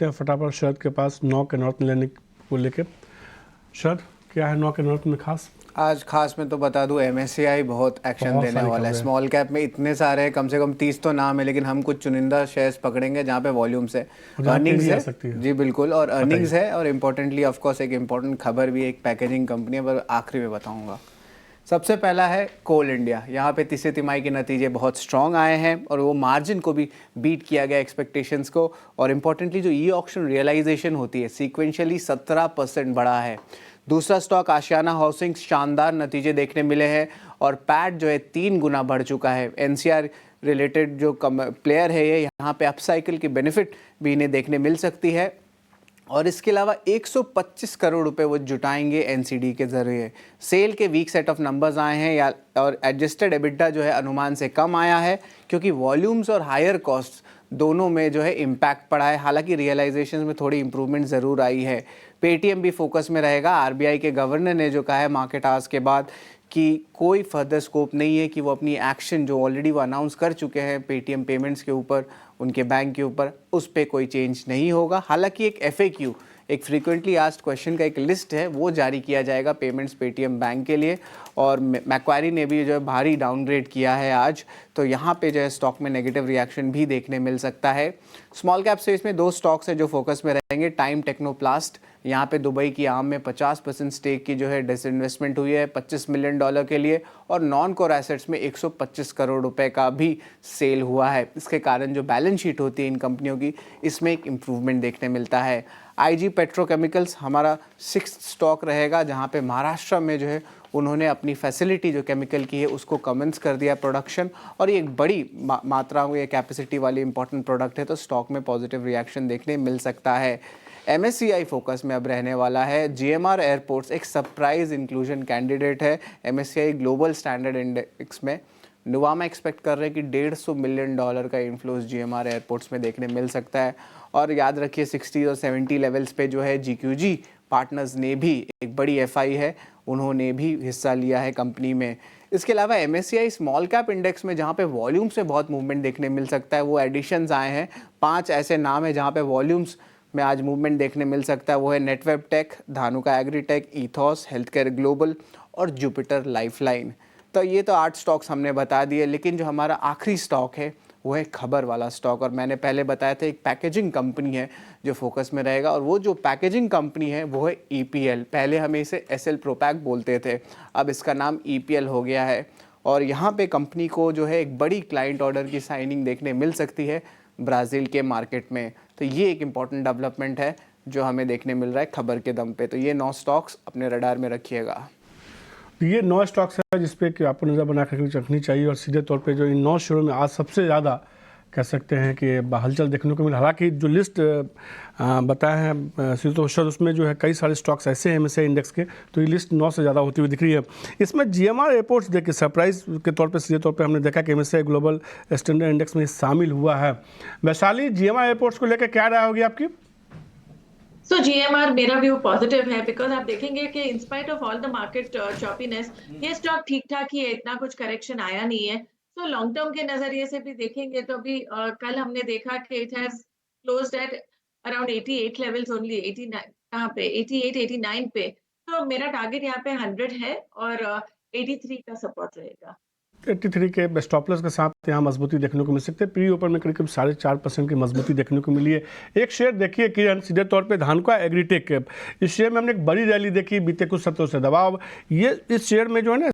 चलते हैं फटाफट शरद के पास 9 के नॉर्थ में लेने को लेके। शरद, क्या है 9 के नॉर्थ में खास? आज खास में तो बता दूं, MSCI बहुत एक्शन देने वाला है। स्मॉल कैप में इतने सारे हैं, कम से कम 30 तो नाम है, लेकिन हम कुछ चुनिंदा शेयर्स पकड़ेंगे जहां पे वॉल्यूम्स है, अर्निंग्स है। जी बिल्कुल, और अर्निंग्स है, और इम्पोर्टेंटली ऑफ कोर्स एक इम्पोर्टेंट खबर भी है, एक पैकेजिंग कंपनी है, पर आखिरी में बताऊंगा। सबसे पहला है कोल इंडिया। यहाँ पे तीसरी तिमाही के नतीजे बहुत स्ट्रॉन्ग आए हैं और वो मार्जिन को भी बीट किया गया एक्सपेक्टेशंस को, और इम्पोर्टेंटली जो ई ऑक्शन रियलाइजेशन होती है सीक्वेंशियली 17% बढ़ा है। दूसरा स्टॉक आशियाना हाउसिंग, शानदार नतीजे देखने मिले हैं और पैट जो है 3 गुना बढ़ चुका है। NCR रिलेटेड जो प्लेयर है ये, यहाँ पे अपसाइकिल की बेनिफिट भी इन्हें देखने मिल सकती है, और इसके अलावा 125 करोड़ रुपए वो जुटाएंगे NCD के जरिए। सेल के वीक सेट ऑफ नंबर्स आए हैं या और एडजस्टेड एबिटा जो है अनुमान से कम आया है, क्योंकि वॉल्यूम्स और हायर कॉस्ट दोनों में जो है इम्पैक्ट पड़ा है। हालांकि रियलाइजेशन में थोड़ी इंप्रूवमेंट ज़रूर आई है। पेटीएम भी फोकस में रहेगा। RBI के गवर्नर ने जो कहा है मार्केट आवर्स के बाद कि कोई फर्दर स्कोप नहीं है कि वो अपनी एक्शन जो ऑलरेडी वो अनाउंस कर चुके हैं पेटीएम पेमेंट्स के ऊपर, उनके बैंक के ऊपर, उस पर कोई चेंज नहीं होगा। हालांकि एक FAQ, एक फ्रीक्वेंटली आस्क्ड क्वेश्चन का एक लिस्ट है, वो जारी किया जाएगा पेमेंट्स पेटीएम बैंक के लिए, और मैक्वारी ने भी जो है भारी डाउनग्रेड किया है आज, तो यहाँ पे जो है स्टॉक में नेगेटिव रिएक्शन भी देखने मिल सकता है। स्मॉल कैप से इसमें 2 स्टॉक्स है जो फोकस में रहेंगे। टाइम टेक्नोप्लास्ट, यहाँ पे दुबई की आम में 50% स्टेक की जो है डिसइन्वेस्टमेंट हुई है $25 मिलियन के लिए, और नॉन कोर एसेट्स में 125 करोड़ रुपए का भी सेल हुआ है। इसके कारण जो बैलेंस शीट होती है इन कंपनियों की, इसमें एक इम्प्रूवमेंट देखने मिलता है। IG पेट्रोकेमिकल्स हमारा 6th स्टॉक रहेगा, जहाँ पे महाराष्ट्र में जो है उन्होंने अपनी फैसिलिटी जो केमिकल की है उसको कमेंस कर दिया प्रोडक्शन, और ये एक बड़ी मात्रा में कैपेसिटी वाली इंपॉर्टेंट प्रोडक्ट है, तो स्टॉक में पॉजिटिव रिएक्शन देखने मिल सकता है। MSCI फोकस में अब रहने वाला है। GMR एयरपोर्ट्स एक सरप्राइज इंक्लूजन कैंडिडेट है MSCI ग्लोबल स्टैंडर्ड इंडेक्स में। नुवामा एक्सपेक्ट कर रहे हैं कि $150 मिलियन का इन्फ्लोज GMR एयरपोर्ट्स में देखने मिल सकता है। और याद रखिए 60 और 70 लेवल्स पे जो है GQG पार्टनर्स ने भी, एक बड़ी FI है, उन्होंने भी हिस्सा लिया है कंपनी में। इसके अलावा MSCI स्मॉल कैप इंडेक्स में जहाँ पे वॉल्यूम्स में बहुत मूवमेंट देखने मिल सकता है, वो एडिशंस आए हैं। 5 ऐसे नाम है जहाँ पे वॉल्यूम्स में आज मूवमेंट देखने मिल सकता है। वो है Netweb Tech, Dhanuka Agritech, Ethos, Healthcare Global और जुपिटर लाइफलाइन। तो ये तो 8 स्टॉक्स हमने बता दिए, लेकिन जो हमारा आखिरी स्टॉक है वो है खबर वाला स्टॉक, और मैंने पहले बताया था एक पैकेजिंग कंपनी है जो फोकस में रहेगा, और वो जो पैकेजिंग कंपनी है वो है EPL। पहले हमें इसे SL प्रोपैक बोलते थे, अब इसका नाम EPL हो गया है, और यहाँ पे कंपनी को जो है एक बड़ी क्लाइंट ऑर्डर की साइनिंग देखने मिल सकती है ब्राज़ील के मार्केट में। तो ये एक इम्पॉर्टेंट डेवलपमेंट है जो हमें देखने मिल रहा है खबर के दम पे। तो ये 9 स्टॉक्स अपने रडार में रखिएगा। ये 9 स्टॉक्स है जिसपे कि आपको नज़र बना कर रखनी चाहिए, और सीधे तौर पे जो इन 9 शेयरों में आज सबसे ज़्यादा कह सकते हैं कि हलचल देखने को मिला। हालांकि जो लिस्ट बताए हैं सीधे, उसमें जो है कई सारे स्टॉक्स ऐसे हैं MSCI इंडेक्स के, तो ये लिस्ट 9 से ज़्यादा होती हुई दिख रही है। इसमें GMR एयरपोर्ट्स देखिए सरप्राइज के तौर पे सीधे तौर पे हमने देखा कि MSCI ग्लोबल स्टैंडर्ड इंडेक्स में शामिल हुआ है। वैशाली, GMR एयरपोर्ट्स को लेकर क्या राय होगी आपकी? So GMR मेरा व्यू पॉजिटिव है, बिकॉज आप देखेंगे कि in spite of all the market choppiness, ये स्टॉक ठीक ठाक ही है, इतना कुछ करेक्शन आया नहीं है। सो लॉन्ग टर्म के नजरिए से भी देखेंगे तो अभी कल हमने देखा कि it has closed at around 88 levels only, 89 कहाँ पे, 88 89 पे। तो मेरा टारगेट यहाँ पे 100 है, और 83 का सपोर्ट रहेगा। 83 के स्टॉपलस के साथ यहाँ मजबूती देखने को मिल सकती है। प्री ओपन में करीब 4.5% की मजबूती देखने को मिली है। एक शेयर देखिए किरण, सीधे तौर पे धानुका एग्रीटेक, इस शेयर में हमने एक बड़ी रैली देखी बीते कुछ सत्रों से। दबाव ये इस शेयर में जो है ना